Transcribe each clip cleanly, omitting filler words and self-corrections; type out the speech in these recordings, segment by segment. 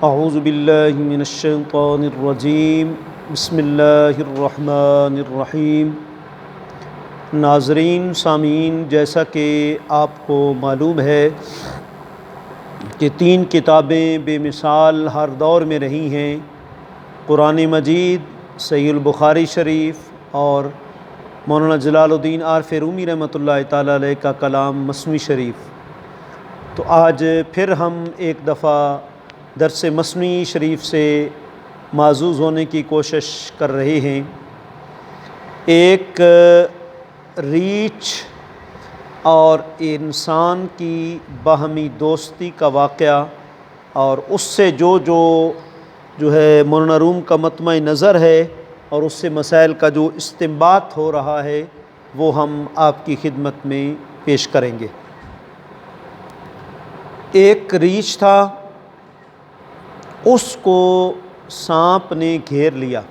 اعوذ باللہ من الشیطان الرجیم بسم اللہ الرحمن الرحیم۔ ناظرین سامعین، جیسا کہ آپ کو معلوم ہے کہ 3 کتابیں بے مثال ہر دور میں رہی ہیں، قرآن مجید، صحیح البخاری شریف اور مولانا جلال الدین عارف رومی رحمۃ اللہ تعالیٰ علیہ کا کلام مثنوی شریف۔ تو آج پھر ہم ایک دفعہ درس مثنوی شریف سے معزوز ہونے کی کوشش کر رہے ہیں۔ ایک ریچھ اور انسان کی باہمی دوستی کا واقعہ اور اس سے جو ہے مولانا روم کا مطمع نظر ہے اور اس سے مسائل کا جو استنباط ہو رہا ہے وہ ہم آپ کی خدمت میں پیش کریں گے۔ ایک ریچھ تھا، اس کو سانپ نے گھیر لیا۔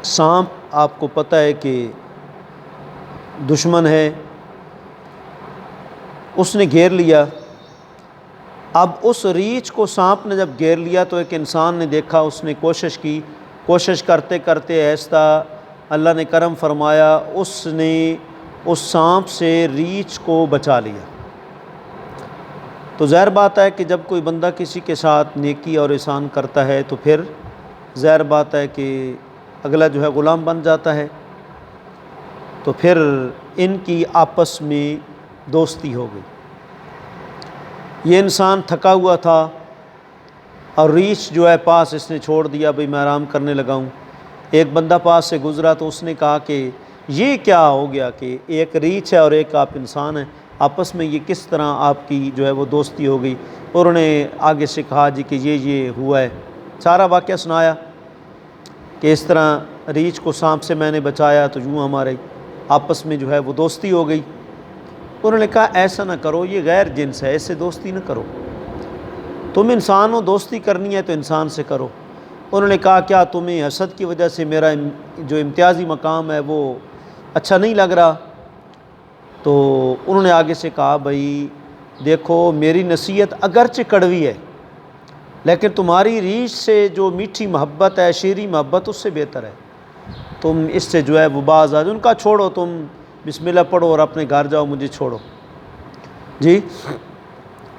سانپ آپ کو پتہ ہے کہ دشمن ہے، اس نے گھیر لیا۔ اب اس ریچھ کو سانپ نے جب گھیر لیا تو ایک انسان نے دیکھا، اس نے کوشش کرتے کرتے ایسا اللہ نے کرم فرمایا، اس نے اس سانپ سے ریچھ کو بچا لیا۔ تو ظاہر بات ہے کہ جب کوئی بندہ کسی کے ساتھ نیکی اور احسان کرتا ہے تو پھر ظاہر بات ہے کہ اگلا جو ہے غلام بن جاتا ہے۔ تو پھر ان کی آپس میں دوستی ہو گئی۔ یہ انسان تھکا ہوا تھا اور ریچھ جو ہے پاس اس نے چھوڑ دیا، بھئی میں آرام کرنے لگا ہوں۔ ایک بندہ پاس سے گزرا تو اس نے کہا کہ یہ کیا ہو گیا کہ ایک ریچھ ہے اور ایک آپ انسان ہیں، آپس میں یہ کس طرح آپ کی جو ہے وہ دوستی ہو گئی؟ اور انہوں نے آگے سے کہا جی کہ یہ ہوا ہے، سارا واقعہ سنایا کہ اس طرح ریچھ کو سانپ سے میں نے بچایا تو یوں ہمارے آپس میں جو ہے وہ دوستی ہو گئی۔ انہوں نے کہا ایسا نہ کرو، یہ غیر جنس ہے، اس سے دوستی نہ کرو، تم انسان ہو، دوستی کرنی ہے تو انسان سے کرو۔ انہوں نے کہا کیا تمہیں حسد کی وجہ سے میرا جو امتیازی مقام ہے وہ اچھا نہیں لگ رہا؟ تو انہوں نے آگے سے کہا بھائی دیکھو، میری نصیحت اگرچہ کڑوی ہے لیکن تمہاری ریچھ سے جو میٹھی محبت ہے، شیریں محبت، اس سے بہتر ہے، تم اس سے جو ہے وہ باز آ جاؤ۔ ان کا چھوڑو، تم بسم اللہ پڑھو اور اپنے گھر جاؤ، مجھے چھوڑو۔ جی،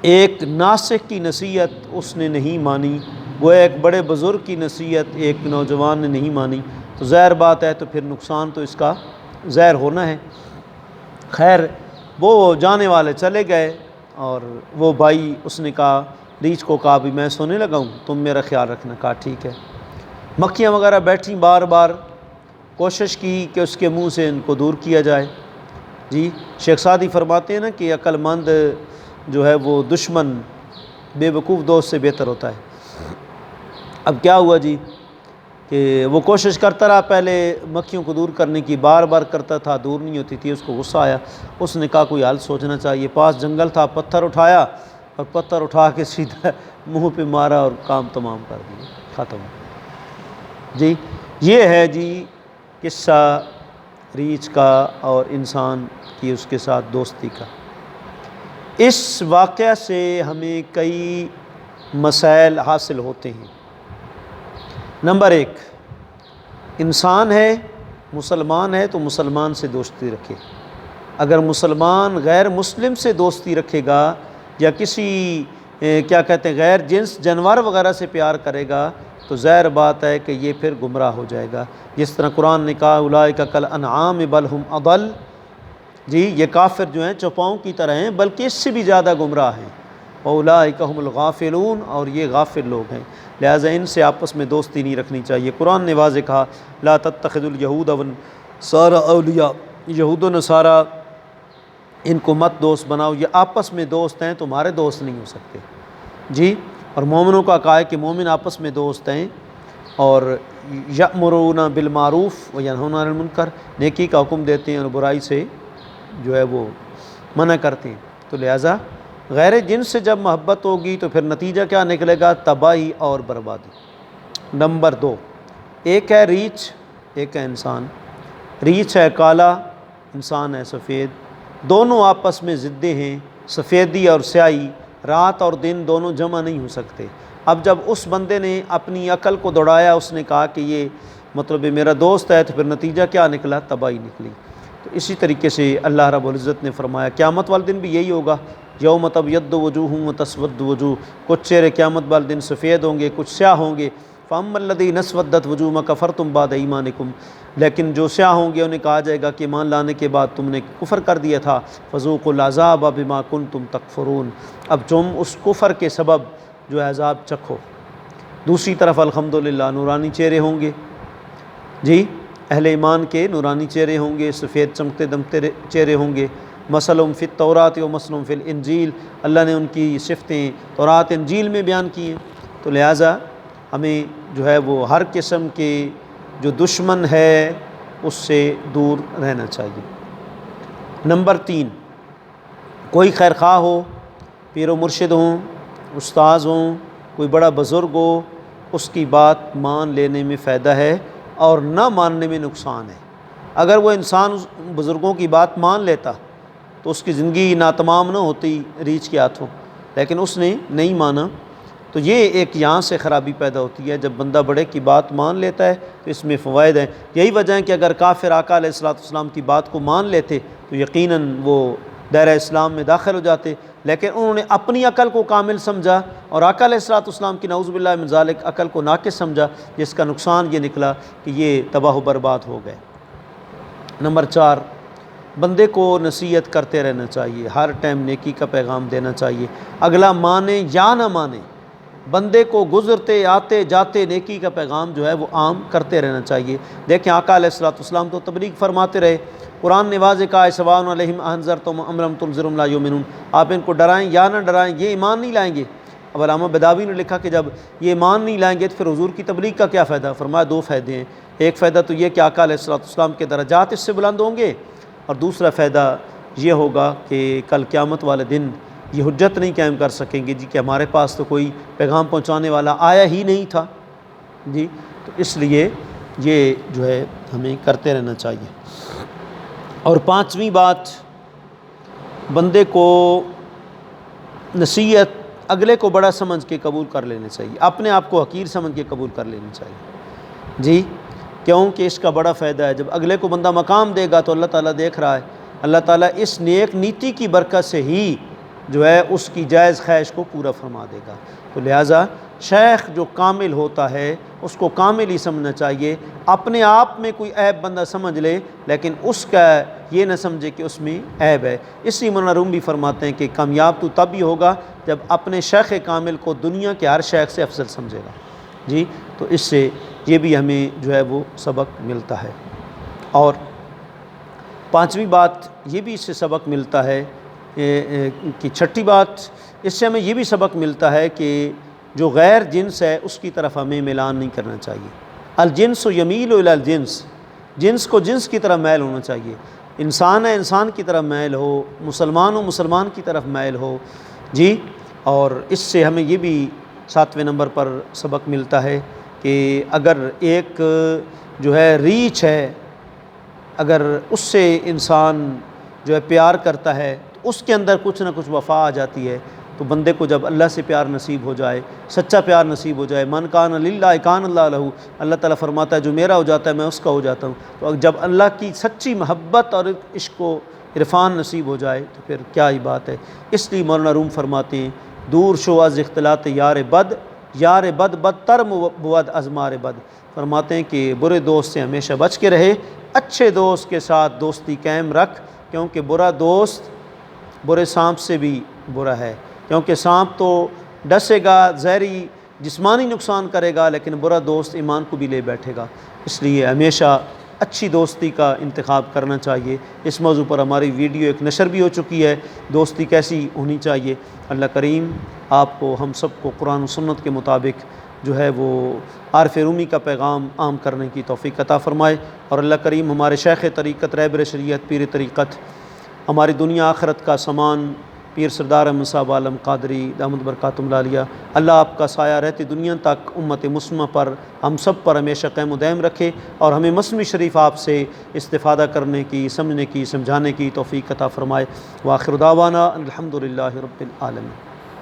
ایک ناصح کی نصیحت اس نے نہیں مانی، وہ ایک بڑے بزرگ کی نصیحت ایک نوجوان نے نہیں مانی، تو ظاہر بات ہے تو پھر نقصان تو اس کا ظاہر ہونا ہے۔ خیر، وہ جانے والے چلے گئے اور وہ بھائی اس نے کہا، ریچھ کو کہا بھی میں سونے لگا ہوں، تم میرا خیال رکھنا۔ کہا ٹھیک ہے۔ مکھیاں وغیرہ بیٹھیں، بار بار کوشش کی کہ اس کے منہ سے ان کو دور کیا جائے۔ جی، شیخ سعدی فرماتے ہیں نا کہ عقل مند جو ہے وہ دشمن بے وقوف دوست سے بہتر ہوتا ہے۔ اب کیا ہوا جی کہ وہ کوشش کرتا رہا، پہلے مکھیوں کو دور کرنے کی، بار بار کرتا تھا، دور نہیں ہوتی تھی، اس کو غصہ آیا، اس نے کہا کوئی حل سوچنا چاہیے۔ پاس جنگل تھا، پتھر اٹھایا اور پتھر اٹھا کے سیدھا منہ پہ مارا اور کام تمام کر دیا، ختم۔ جی، یہ ہے جی قصہ ریچھ کا اور انسان کی اس کے ساتھ دوستی کا۔ اس واقعہ سے ہمیں کئی مسائل حاصل ہوتے ہیں۔ نمبر 1، انسان ہے، مسلمان ہے تو مسلمان سے دوستی رکھے۔ اگر مسلمان غیر مسلم سے دوستی رکھے گا یا کسی کیا کہتے ہیں غیر جنس جانور وغیرہ سے پیار کرے گا تو ظاہر بات ہے کہ یہ پھر گمراہ ہو جائے گا۔ جس طرح قرآن نے کہا اولئک کالانعام بل ہم اضل، جی یہ کافر جو ہیں چوپاؤں کی طرح ہیں بلکہ اس سے بھی زیادہ گمراہ ہیں۔ اولئک هم الغافلون، اور یہ غافل لوگ ہیں، لہٰذا ان سے آپس میں دوستی نہیں رکھنی چاہیے۔ قرآن نے واضح کہا لا تتخذوا اليہود والنصارى اولیاء، یہود و نصارہ ان کو مت دوست بناؤ، یہ آپس میں دوست ہیں، تمہارے دوست نہیں ہو سکتے۔ جی، اور مومنوں کا کہا ہے کہ مومن آپس میں دوست ہیں اور یأمرون بالمعروف وینہون عن المنکر، نیکی کا حکم دیتے ہیں اور برائی سے جو ہے وہ منع کرتے ہیں۔ تو لہٰذا غیر جنس سے جب محبت ہوگی تو پھر نتیجہ کیا نکلے گا؟ تباہی اور بربادی۔ نمبر 2، ایک ہے ریچھ، ایک ہے انسان۔ ریچھ ہے کالا، انسان ہے سفید، دونوں آپس میں ضدیں ہیں، سفیدی اور سیاہی رات اور دن دونوں جمع نہیں ہو سکتے۔ اب جب اس بندے نے اپنی عقل کو دوڑایا، اس نے کہا کہ یہ مطلب میرا دوست ہے، تو پھر نتیجہ کیا نکلا؟ تباہی نکلی۔ تو اسی طریقے سے اللہ رب العزت نے فرمایا قیامت والے دن بھی یہی ہوگا، یوم تبیض وجوہ وتسود وجوہ، کچھ چہرے قیامت والے دن سفید ہوں گے، کچھ سیاہ ہوں گے۔ فَأَمَّا الَّذِينَ اسْوَدَّتْ وُجُوهُمْ أَكَفَرْتُمْ بَعْدَ إِيمَانِكُمْ، لیکن جو سیاہ ہوں گے انہیں کہا جائے گا کہ ایمان لانے کے بعد تم نے کفر کر دیا تھا، فَذُوقُوا الْعَذَابَ بِمَا كُنْتُمْ تَكْفُرُونَ، اب تم اس کفر کے سبب جو ہے عذاب چکھو۔ دوسری طرف الحمدللہ نورانی چہرے ہوں گے، جی اہل ایمان کے نورانی چہرے ہوں گے، سفید چمکتے دمکتے چہرے ہوں گے۔ مثلهم فی التوراۃ و مثلهم فی الانجیل، اللہ نے ان کی صفتیں تورات انجیل میں بیان کی ہیں۔ تو لہٰذا ہمیں جو ہے وہ ہر قسم کے جو دشمن ہے اس سے دور رہنا چاہیے۔ نمبر 3، کوئی خیر خواہ ہو، پیر و مرشد ہوں، استاذ ہوں، کوئی بڑا بزرگ ہو، اس کی بات مان لینے میں فائدہ ہے اور نہ ماننے میں نقصان ہے۔ اگر وہ انسان اس بزرگوں کی بات مان لیتا تو اس کی زندگی ناتمام نہ ہوتی ریچھ کے ہاتھوں، لیکن اس نے نہیں مانا، تو یہ ایک یہاں سے خرابی پیدا ہوتی ہے۔ جب بندہ بڑے کی بات مان لیتا ہے تو اس میں فوائد ہیں۔ یہی وجہ ہے کہ اگر کافر آقا علیہ السلام کی بات کو مان لیتے تو یقیناً وہ دائرہ اسلام میں داخل ہو جاتے، لیکن انہوں نے اپنی عقل کو کامل سمجھا اور آقا علیہ السلام کی نعوذ باللہ من ذالک عقل کو ناقص سمجھا، جس کا نقصان یہ نکلا کہ یہ تباہ و برباد ہو گئے۔ نمبر 4، بندے کو نصیحت کرتے رہنا چاہیے، ہر ٹائم نیکی کا پیغام دینا چاہیے، اگلا مانے یا نہ مانے، بندے کو گزرتے آتے جاتے نیکی کا پیغام جو ہے وہ عام کرتے رہنا چاہیے۔ دیکھیں آقا علیہ السلام تو تبلیغ فرماتے رہے، قرآن نے واضح کہا ہے سواء علیہم انذرتم ام لم تنذرہم لا یؤمنون، آپ ان کو ڈرائیں یا نہ ڈرائیں یہ ایمان نہیں لائیں گے۔ اب علامہ بداوی نے لکھا کہ جب یہ ایمان نہیں لائیں گے تو پھر حضور کی تبلیغ کا کیا فائدہ؟ فرمایا 2 فائدے ہیں، ایک فائدہ تو یہ کہ آقا علیہ السلام کے درجات اس سے بلند ہوں گے، اور دوسرا فائدہ یہ ہوگا کہ کل قیامت والے دن یہ حجت نہیں قائم کر سکیں گے جی کہ ہمارے پاس تو کوئی پیغام پہنچانے والا آیا ہی نہیں تھا جی۔ تو اس لیے یہ جو ہے ہمیں کرتے رہنا چاہیے۔ اور 5ویں بات، بندے کو نصیحت اگلے کو بڑا سمجھ کے قبول کر لینا چاہیے، اپنے آپ کو حقیر سمجھ کے قبول کر لینا چاہیے جی، کیونکہ اس کا بڑا فائدہ ہے۔ جب اگلے کو بندہ مقام دے گا تو اللہ تعالیٰ دیکھ رہا ہے، اللہ تعالیٰ اس نیک نیتی کی برکت سے ہی جو ہے اس کی جائز خواہش کو پورا فرما دے گا۔ تو لہٰذا شیخ جو کامل ہوتا ہے اس کو کامل ہی سمجھنا چاہیے، اپنے آپ میں کوئی عیب بندہ سمجھ لے لیکن اس کا یہ نہ سمجھے کہ اس میں عیب ہے۔ اسی مولانا روم بھی فرماتے ہیں کہ کامیاب تو تب ہی ہوگا جب اپنے شیخ کامل کو دنیا کے ہر شیخ سے افضل سمجھے گا جی۔ تو اس سے یہ بھی ہمیں جو ہے وہ سبق ملتا ہے۔ اور 5ویں بات یہ بھی اس سے سبق ملتا ہے کہ 6ٹھی بات، اس سے ہمیں یہ بھی سبق ملتا ہے کہ جو غیر جنس ہے اس کی طرف ہمیں میلان نہیں کرنا چاہیے۔ الجنس یمیل الی الجنس، جنس کو جنس کی طرف میل ہونا چاہیے، انسان ہے انسان کی طرف میل ہو، مسلمان ہو مسلمان کی طرف میل ہو جی۔ اور اس سے ہمیں یہ بھی 7ویں نمبر پر سبق ملتا ہے کہ اگر ایک جو ہے ریچھ ہے، اگر اس سے انسان جو ہے پیار کرتا ہے تو اس کے اندر کچھ نہ کچھ وفا آ جاتی ہے۔ تو بندے کو جب اللہ سے پیار نصیب ہو جائے، سچا پیار نصیب ہو جائے، من کان للہ کان اللہ لہ، اللہ تعالیٰ فرماتا ہے جو میرا ہو جاتا ہے میں اس کا ہو جاتا ہوں۔ تو جب اللہ کی سچی محبت اور عشق و عرفان نصیب ہو جائے تو پھر کیا ہی بات ہے۔ اس لیے مولانا روم فرماتے ہیں دور شو از اختلاط یار بد، یار بد بدتر بود از مار بد، فرماتے ہیں کہ برے دوست سے ہمیشہ بچ کے رہے، اچھے دوست کے ساتھ دوستی قائم رکھ، کیونکہ برا دوست برے سانپ سے بھی برا ہے، کیونکہ سانپ تو ڈسے گا، زہری جسمانی نقصان کرے گا، لیکن برا دوست ایمان کو بھی لے بیٹھے گا۔ اس لیے ہمیشہ اچھی دوستی کا انتخاب کرنا چاہیے۔ اس موضوع پر ہماری ویڈیو ایک نشر بھی ہو چکی ہے، دوستی کیسی ہونی چاہیے۔ اللہ کریم آپ کو ہم سب کو قرآن و سنت کے مطابق جو ہے وہ عارف رومی کا پیغام عام کرنے کی توفیق عطا فرمائے، اور اللہ کریم ہمارے شیخ طریقت رہبر شریعت پیر طریقت، ہماری دنیا آخرت کا سامان پیر سردار احمد صاحب عالم قادری دامت برکاتہم العالیہ، اللہ آپ کا سایہ رہتی دنیا تک امت مسلمہ پر ہم سب پر ہمیشہ قائم و دائم رکھے، اور ہمیں مسلم شریف آپ سے استفادہ کرنے کی، سمجھنے کی، سمجھانے کی توفیق عطا فرمائے۔ وآخر دعوانا الحمدللہ رب العالمین۔